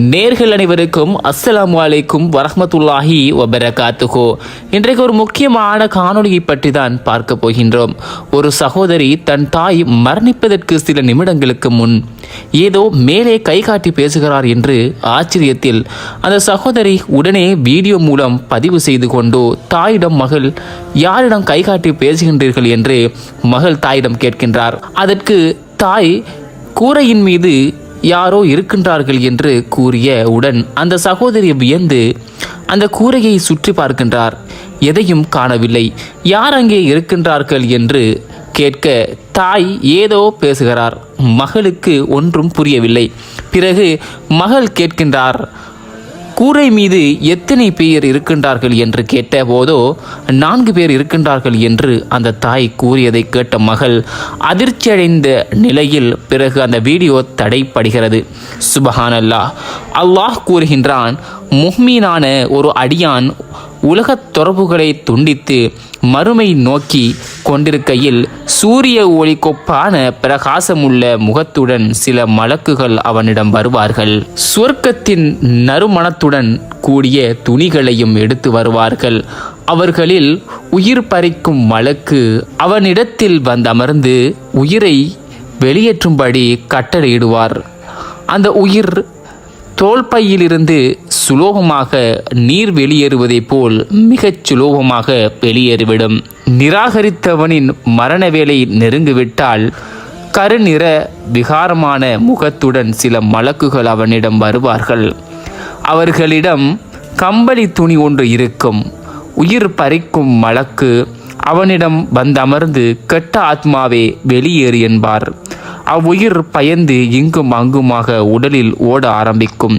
நேர்கள் அனைவருக்கும் அஸ்ஸலாமு அலைக்கும் வரஹ்மத்துல்லாஹி வபரகாத்துஹு. இன்றைக்கு ஒரு முக்கியமான காணொளியை பற்றி தான் பார்க்க போகின்றோம். ஒரு சகோதரி தன் தாய் மரணிப்பதற்கு சில நிமிடங்களுக்கு முன் ஏதோ மேலே கை காட்டி பேசுகிறார் என்று ஆச்சரியத்தில் அந்த சகோதரி உடனே வீடியோ மூலம் பதிவு செய்து கொண்டு தாயிடம், மகள் யாரிடம் கை காட்டி பேசுகின்றீர்கள் என்று மகள் தாயிடம் கேட்கின்றார். அதற்கு தாய் கூரையின் மீது யாரோ இருக்கின்றார்கள் என்று கூறிய உடன் அந்த சகோதரி வியந்து அந்த கூரையை சுற்றி பார்க்கின்றார். எதையும் காணவில்லை. யார் அங்கே இருக்கின்றார்கள் என்று கேட்க தாய் ஏதோ பேசுகிறார். மகளுக்கு ஒன்றும் புரியவில்லை. பிறகு மகள் கேட்கின்றார், கூரை மீது எத்தனை பேர் இருக்கின்றார்கள் என்று கேட்ட போதோ 4 பேர் இருக்கின்றார்கள் என்று அந்த தாய் கூறியதை கேட்ட மகள் அதிர்ச்சியடைந்த நிலையில் பிறகு அந்த வீடியோ தடைப்படுகிறது. சுபஹானல்லாஹ். அல்லாஹ் கூறுகின்றான், முஹ்மீனான ஒரு அடியான் உலகத் தொடர்புகளை துண்டித்து மறுமை நோக்கி கொண்டிருக்கையில் சூரிய ஒளி கொப்பான பிரகாசமுள்ள முகத்துடன் சில மலக்குகள் அவனிடம் வருவார்கள். சுவர்க்கத்தின் நறுமணத்துடன் கூடிய துணிகளையும் எடுத்து வருவார்கள். அவர்களில் உயிர் பறிக்கும் மலக்கு அவனிடத்தில் வந்தமர்ந்து உயிரை வெளியேற்றும்படி கட்டளையிடுவார். அந்த உயிர் தோள்பையிலிருந்து சுலோகமாக நீர் வெளியேறுவதை போல் மிகச் சுலோகமாக வெளியேறிவிடும். நிராகரித்தவனின் மரண வேலை நெருங்கிவிட்டால் கருநிற விகாரமான முகத்துடன் சில மலக்குகள் அவனிடம் வருவார்கள். அவர்களிடம் கம்பளி துணி ஒன்று இருக்கும். உயிர் பறிக்கும் மலக்கு அவனிடம் வந்தமர்ந்து கெட்ட ஆத்மாவே வெளியேறு என்பார். அவ்வுயிர் பயந்து இங்கும் அங்குமாக உடலில் ஓட ஆரம்பிக்கும்.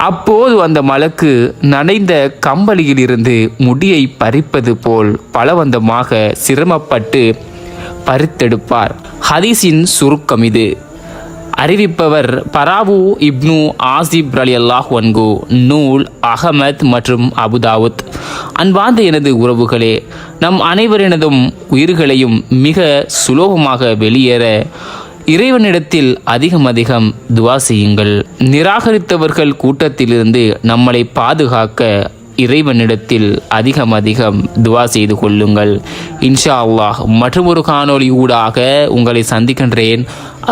அப்போது அந்த மலக்கு நனைந்த கம்பளியிலிருந்து முடியை பறிப்பது போல் பலவந்தமாக சிரமப்பட்டு பறித்தெடுப்பார். ஹதீஸின் சுருக்கம் இது. அறிவிப்பவர் பராவு இப்னு ஆசிப் ரலியல்லாஹு அன்ஹு, நூல் அஹமத் மற்றும் அபுதாவுத். அன்பார்ந்த எனது உறவுகளே, நம் அனைவரினதும் உயிர்களையும் மிக சுலோகமாக வெளியேற இறைவனிடத்தில் அதிகம் துவா செய்யுங்கள். நிராகரித்தவர்கள் கூட்டத்திலிருந்து நம்மளை பாதுகாக்க இறைவனிடத்தில் அதிகம் துவா செய்து கொள்ளுங்கள். இன்ஷா அல்லாஹ் மற்றும் ஒரு காணொளி ஊடாக உங்களை சந்திக்கின்றேன்.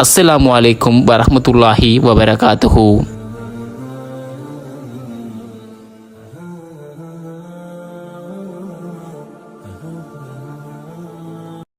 அஸ்ஸலாமு அலைக்கும் வரஹ்மத்துல்லாஹி வபரகாத்துஹு.